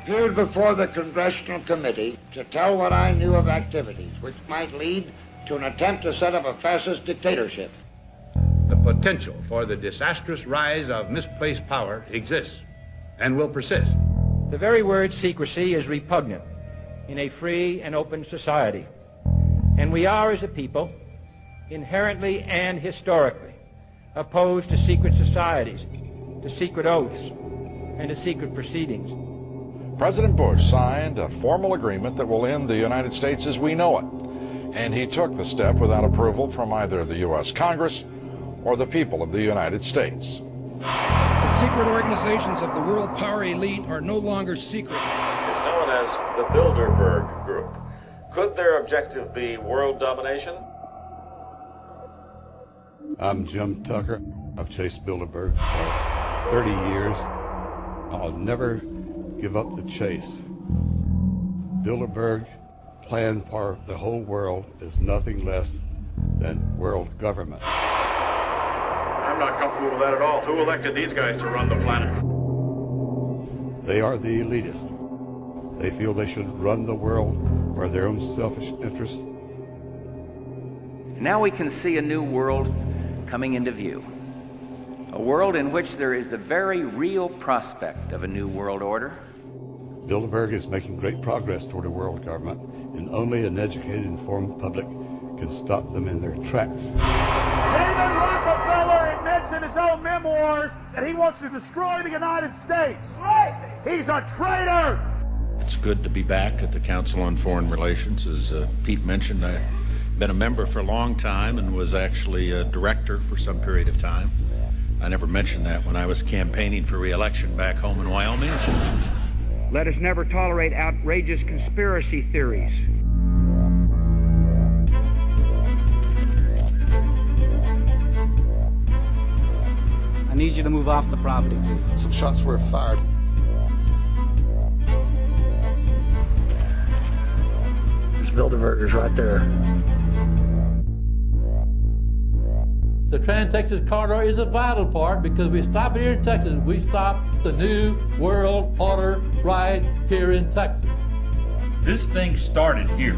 appeared before the Congressional Committee to tell what I knew of activities which might lead to an attempt to set up a fascist dictatorship. The potential for the disastrous rise of misplaced power exists and will persist. The very word secrecy is repugnant in a free and open society. And we are, as a people, inherently and historically opposed to secret societies, to secret oaths, and to secret proceedings. President Bush signed a formal agreement that will end the United States as we know it. And he took the step without approval from either the U.S. Congress or the people of the United States. The secret organizations of the world power elite are no longer secret. It's known as the Bilderberg Group. Could their objective be world domination? I'm Jim Tucker. I've chased Bilderberg for 30 years. I'll never give up the chase. Bilderberg plan for the whole world is nothing less than world government. I'm not comfortable with that at all. Who elected these guys to run the planet? They are the elitists. They feel they should run the world for their own selfish interests. Now we can see a new world coming into view. A world in which there is the very real prospect of a new world order. Bilderberg is making great progress toward a world government, and only an educated, informed public can stop them in their tracks. David Rockefeller admits in his own memoirs that he wants to destroy the United States. Right. He's a traitor. It's good to be back at the Council on Foreign Relations. As Pete mentioned, I've been a member for a long time and was actually a director for some period of time. I never mentioned that when I was campaigning for re-election back home in Wyoming. Let us never tolerate outrageous conspiracy theories. I need you to move off the property, please. Some shots were fired. There's Bilderbergers right there. The Trans-Texas Corridor is a vital part because we stop here in Texas. We stop the new world order right here in Texas. This thing started here.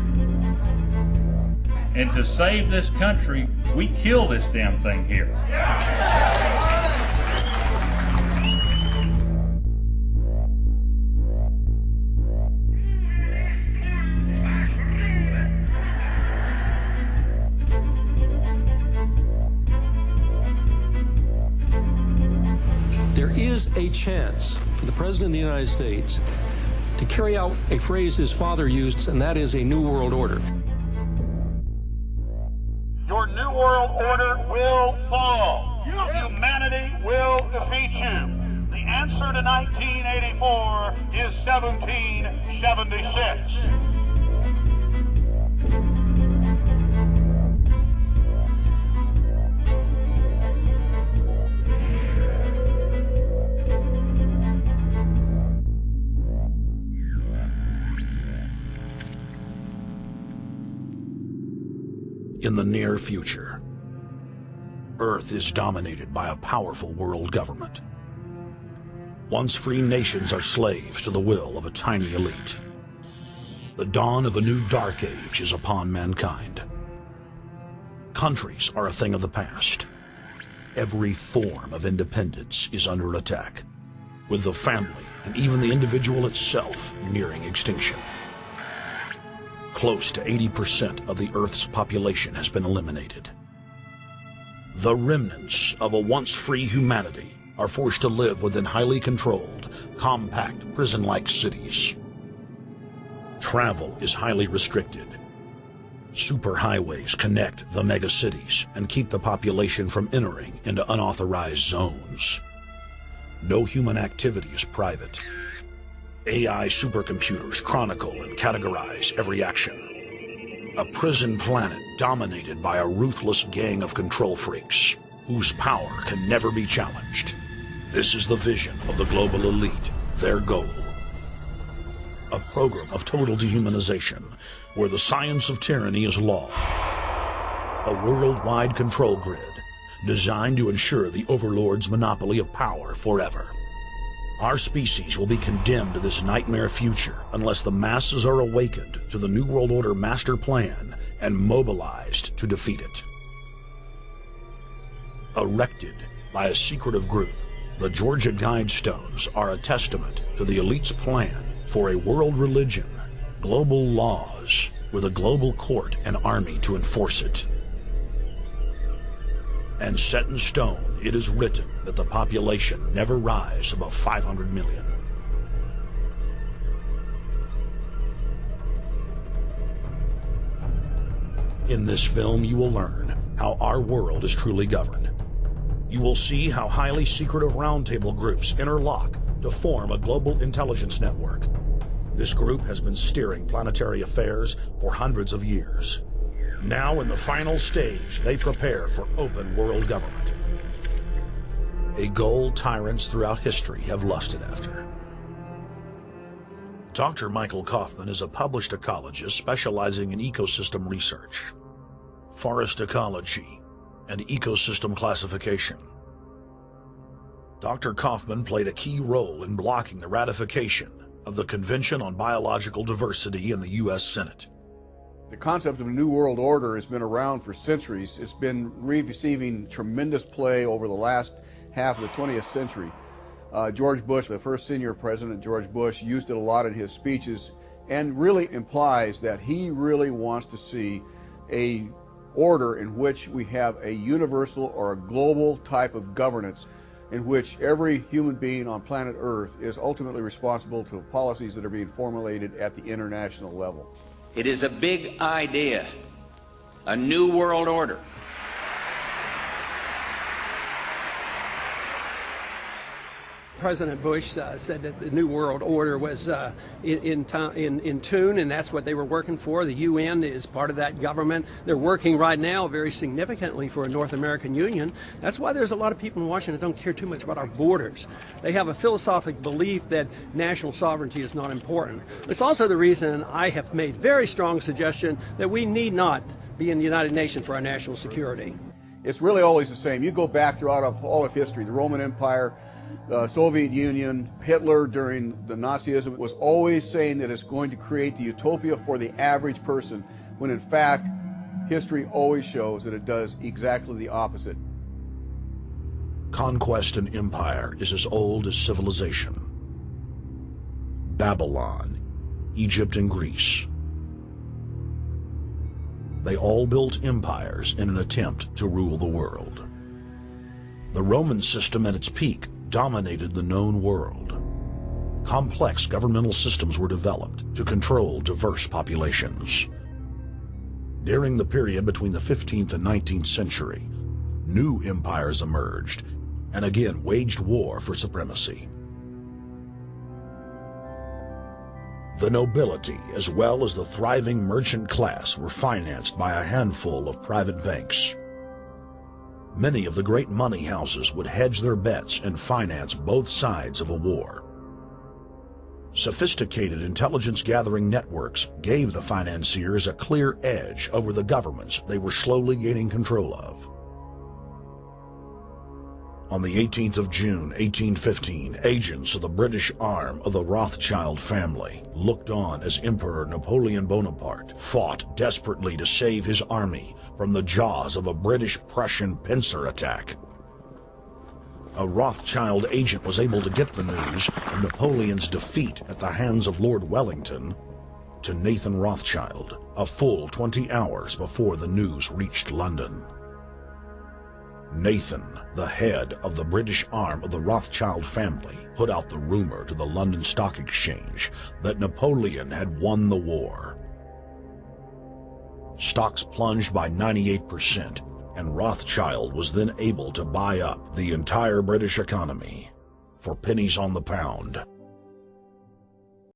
And to save this country, we kill this damn thing here. There is a chance for the President of the United States to carry out a phrase his father used, and that is a new world order. Your new world order will fall. Humanity will defeat you. The answer to 1984 is 1776. In the near future, Earth is dominated by a powerful world government. Once free nations are slaves to the will of a tiny elite. The dawn of a new dark age is upon mankind. Countries are a thing of the past. Every form of independence is under attack, with the family and even the individual itself nearing extinction. Close to 80% of the Earth's population has been eliminated. The remnants of a once free humanity are forced to live within highly controlled, compact, prison-like cities. Travel is highly restricted. Superhighways connect the megacities and keep the population from entering into unauthorized zones. No human activity is private. AI supercomputers chronicle and categorize every action. A prison planet dominated by a ruthless gang of control freaks, whose power can never be challenged. This is the vision of the global elite, their goal. A program of total dehumanization, where the science of tyranny is law. A worldwide control grid, designed to ensure the overlord's monopoly of power forever. Our species will be condemned to this nightmare future unless the masses are awakened to the New World Order master plan and mobilized to defeat it. Erected by a secretive group, the Georgia Guidestones are a testament to the elite's plan for a world religion, global laws, with a global court and army to enforce it. And set in stone, it is written that the population never rise above 500 million. In this film, you will learn how our world is truly governed. You will see how highly secretive roundtable groups interlock to form a global intelligence network. This group has been steering planetary affairs for hundreds of years. Now, in the final stage, they prepare for open world government. A goal tyrants throughout history have lusted after. Dr. Michael Kaufman is a published ecologist specializing in ecosystem research, forest ecology, and ecosystem classification. Dr. Kaufman played a key role in blocking the ratification of the Convention on Biological Diversity in the U.S. Senate. The concept of a New World Order has been around for centuries. It's been receiving tremendous play over the last half of the 20th century. George Bush, the first senior president, George Bush, used it a lot in his speeches and really implies that he really wants to see a order in which we have a universal or a global type of governance in which every human being on planet Earth is ultimately responsible to policies that are being formulated at the international level. It is a big idea, a new world order. President Bush said that the New World Order was in tune, and that's what they were working for. The UN is part of that government. They're working right now very significantly for a North American Union. That's why there's a lot of people in Washington that don't care too much about our borders. They have a philosophic belief that national sovereignty is not important. It's also the reason I have made very strong suggestion that we need not be in the United Nations for our national security. It's really always the same. You go back throughout all of history, the Roman Empire, the Soviet Union, Hitler during the Nazism was always saying that it's going to create the utopia for the average person, when in fact, history always shows that it does exactly the opposite. Conquest and empire is as old as civilization. Babylon, Egypt, and Greece. They all built empires in an attempt to rule the world. The Roman system at its peak dominated the known world. Complex governmental systems were developed to control diverse populations. During the period between the 15th and 19th century, new empires emerged and again waged war for supremacy. The nobility, as well as the thriving merchant class, were financed by a handful of private banks. Many of the great money houses would hedge their bets and finance both sides of a war. Sophisticated intelligence-gathering networks gave the financiers a clear edge over the governments they were slowly gaining control of. On the 18th of June, 1815, agents of the British arm of the Rothschild family looked on as Emperor Napoleon Bonaparte fought desperately to save his army from the jaws of a British-Prussian pincer attack. A Rothschild agent was able to get the news of Napoleon's defeat at the hands of Lord Wellington to Nathan Rothschild, a full 20 hours before the news reached London. Nathan, the head of the British arm of the Rothschild family, put out the rumor to the London Stock Exchange that Napoleon had won the war. Stocks plunged by 98%, and Rothschild was then able to buy up the entire British economy for pennies on the pound.